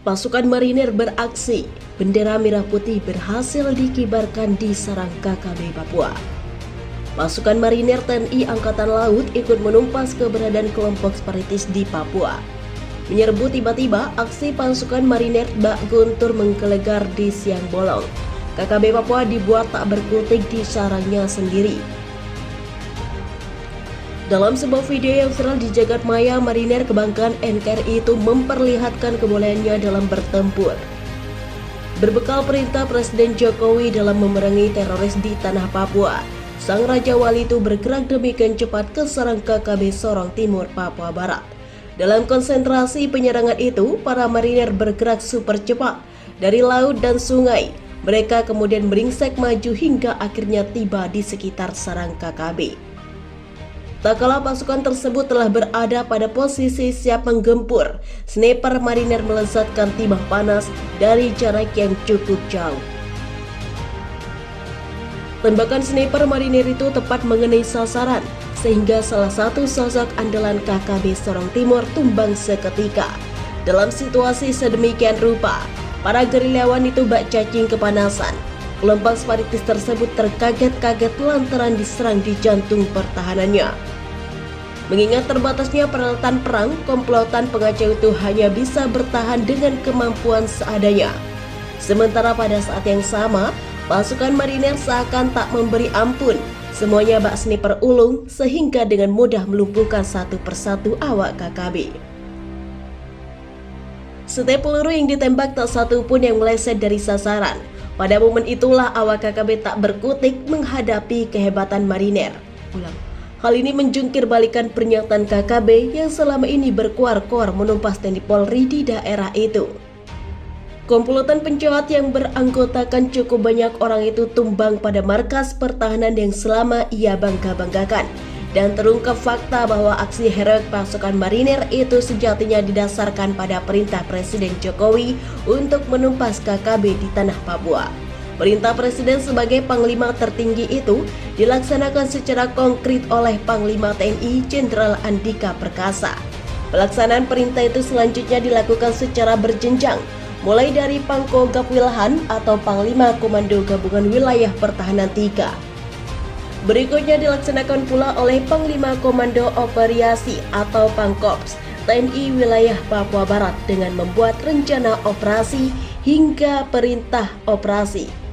Pasukan marinir beraksi, bendera merah putih berhasil dikibarkan di sarang KKB Papua. Pasukan marinir TNI Angkatan Laut ikut menumpas keberadaan kelompok separatis di Papua. Menyerbu tiba-tiba, aksi pasukan marinir Bak Guntur menggelegar di siang bolong. KKB Papua dibuat tak berkutik di sarangnya sendiri. Dalam sebuah video yang viral di jagat maya, marinir kebanggaan NKRI itu memperlihatkan kebolehannya dalam bertempur. Berbekal perintah Presiden Jokowi dalam memerangi teroris di tanah Papua, Sang Raja Wali itu bergerak demikian cepat ke sarang KKB Sorong Timur, Papua Barat. Dalam konsentrasi penyerangan itu, para marinir bergerak super cepat dari laut dan sungai. Mereka kemudian meringsek maju hingga akhirnya tiba di sekitar sarang KKB. Tak kala pasukan tersebut telah berada pada posisi siap menggempur, sniper marinir melesatkan timah panas dari jarak yang cukup jauh. Tembakan sniper marinir itu tepat mengenai sasaran, sehingga salah satu sosok andalan KKB Sorong Timur tumbang seketika. Dalam situasi sedemikian rupa, para gerilyawan itu bak cacing kepanasan. Kelompok separatis tersebut terkaget-kaget lantaran diserang di jantung pertahanannya. Mengingat terbatasnya peralatan perang, komplotan pengacau itu hanya bisa bertahan dengan kemampuan seadanya. Sementara pada saat yang sama, pasukan marinir seakan tak memberi ampun. Semuanya bak sniper ulung sehingga dengan mudah melumpuhkan satu persatu awak KKB. Setiap peluru yang ditembak tak satu pun yang meleset dari sasaran. Pada momen itulah awak KKB tak berkutik menghadapi kehebatan marinir. Hal ini menjungkir balikan pernyataan KKB yang selama ini berkuar-kuar menumpas TNI Polri di daerah itu. Komplotan penjahat yang beranggotakan cukup banyak orang itu tumbang pada markas pertahanan yang selama ia bangga-banggakan. Dan terungkap fakta bahwa aksi heroik pasukan marinir itu sejatinya didasarkan pada perintah Presiden Jokowi untuk menumpas KKB di tanah Papua. Perintah Presiden sebagai Panglima tertinggi itu dilaksanakan secara konkret oleh Panglima TNI Jenderal Andika Perkasa. Pelaksanaan perintah itu selanjutnya dilakukan secara berjenjang, mulai dari Pangkogap Wilhan atau Panglima Komando Gabungan Wilayah Pertahanan 3. Berikutnya dilaksanakan pula oleh Panglima Komando Operasi atau Pangkops TNI Wilayah Papua Barat dengan membuat rencana operasi hingga perintah operasi.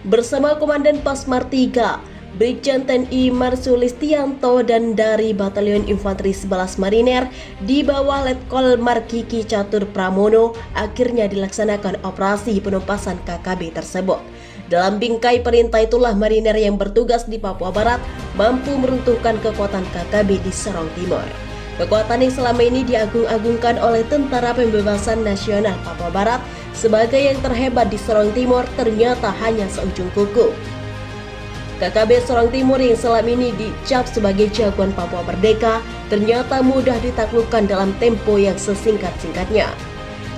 Bersama Komandan Pasmar 3, Brigjen TNI Marsulistianto dan dari Batalion Infanteri 11 Marinir di bawah Letkol Markiki Catur Pramono akhirnya dilaksanakan operasi penumpasan KKB tersebut. Dalam bingkai perintah itulah marinir yang bertugas di Papua Barat mampu meruntuhkan kekuatan KKB di Sorong Timur. Kekuatan yang selama ini diagung-agungkan oleh Tentara Pembebasan Nasional Papua Barat sebagai yang terhebat di Sorong Timur ternyata hanya seujung kuku. KKB Sorong Timur yang selama ini dicap sebagai jagoan Papua Merdeka ternyata mudah ditaklukkan dalam tempo yang sesingkat-singkatnya.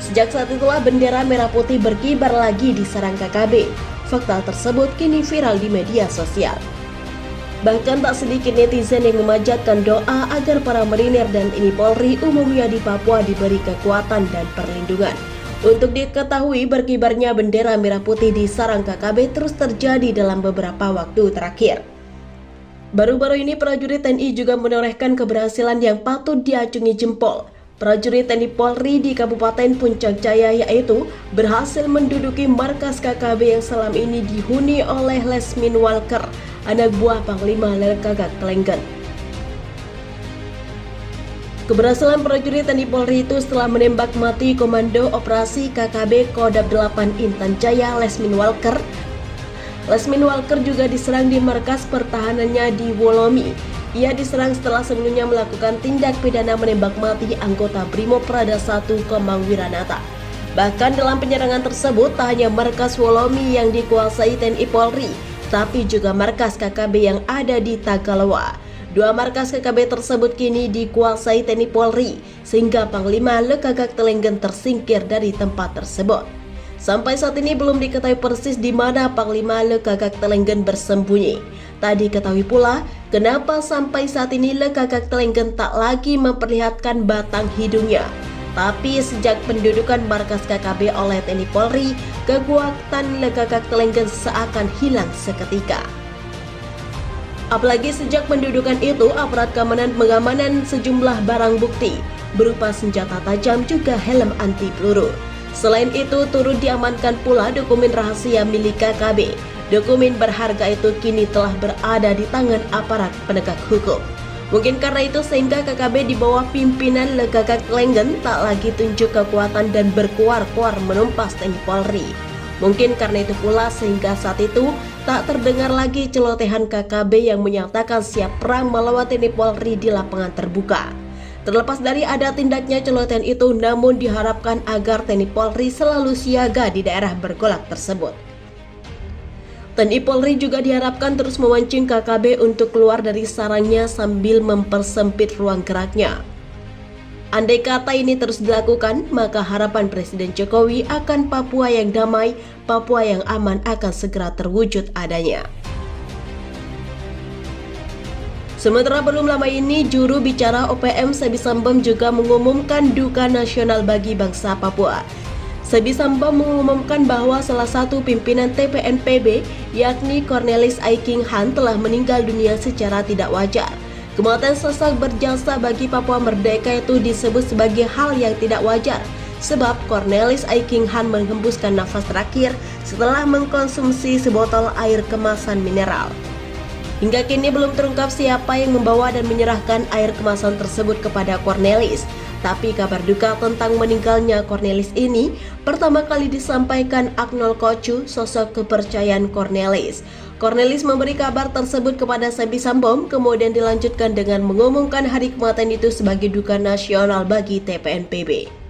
Sejak saat itulah bendera merah putih berkibar lagi di sarang KKB. Fakta tersebut kini viral di media sosial. Bahkan tak sedikit netizen yang memanjatkan doa agar para marinir dan TNI Polri umumnya di Papua diberi kekuatan dan perlindungan. Untuk diketahui, berkibarnya bendera merah putih di sarang KKB terus terjadi dalam beberapa waktu terakhir. Baru-baru ini prajurit TNI juga menorehkan keberhasilan yang patut diacungi jempol. Prajurit TNI Polri di Kabupaten Puncak Jaya yaitu berhasil menduduki markas KKB yang selama ini dihuni oleh Lesmin Walker, anak buah Panglima Lekagak Telenggen. Keberhasilan prajurit TNI Polri itu setelah menembak mati Komando Operasi KKB Kodam 8 Intan Jaya Lesmin Walker. Lesmin Walker juga diserang di markas pertahanannya di Wolomi. Ia diserang setelah sebelumnya melakukan tindak pidana menembak mati anggota Brimob Prada 1 Kemang Wiranata. Bahkan dalam penyerangan tersebut tak hanya markas Wolomi yang dikuasai TNI Polri, tapi juga markas KKB yang ada di Tagaloa. Dua markas KKB tersebut kini dikuasai TNI Polri, sehingga Panglima Lekagak Telenggen tersingkir dari tempat tersebut. Sampai saat ini belum diketahui persis di mana Panglima Lekagak Telenggen bersembunyi. Tak diketahui pula kenapa sampai saat ini Lekagak Telenggen tak lagi memperlihatkan batang hidungnya. Tapi sejak pendudukan markas KKB oleh TNI Polri, kekuatan Lekakak Telenggen seakan hilang seketika. Apalagi sejak pendudukan itu, aparat keamanan mengamankan sejumlah barang bukti berupa senjata tajam juga helm anti peluru. Selain itu, turut diamankan pula dokumen rahasia milik KKB. Dokumen berharga itu kini telah berada di tangan aparat penegak hukum. Mungkin karena itu sehingga KKB di bawah pimpinan Lekakak Telenggen tak lagi tunjuk kekuatan dan berkuar-kuar menumpas TNI Polri. Mungkin karena itu pula sehingga saat itu tak terdengar lagi celotehan KKB yang menyatakan siap perang melawan TNI Polri di lapangan terbuka. Terlepas dari ada tindaknya celotehan itu, namun diharapkan agar TNI Polri selalu siaga di daerah bergolak tersebut. TNI Polri juga diharapkan terus memancing KKB untuk keluar dari sarangnya sambil mempersempit ruang geraknya. Andai kata ini terus dilakukan, maka harapan Presiden Jokowi akan Papua yang damai, Papua yang aman akan segera terwujud adanya. Sementara belum lama ini, juru bicara OPM Sebi Sambom juga mengumumkan duka nasional bagi bangsa Papua. Sebi Sambom mengumumkan bahwa salah satu pimpinan TPNPB, yakni Cornelis Aiking Han, telah meninggal dunia secara tidak wajar. Kematian sosok berjasa bagi Papua Merdeka itu disebut sebagai hal yang tidak wajar, sebab Cornelis Aiking Han menghembuskan nafas terakhir setelah mengkonsumsi sebotol air kemasan mineral. Hingga kini belum terungkap siapa yang membawa dan menyerahkan air kemasan tersebut kepada Cornelis. Tapi kabar duka tentang meninggalnya Cornelis ini pertama kali disampaikan Aknol Kocu, sosok kepercayaan Cornelis. Cornelis memberi kabar tersebut kepada Sebi Sambom, kemudian dilanjutkan dengan mengumumkan hari kematian itu sebagai duka nasional bagi TPNPB.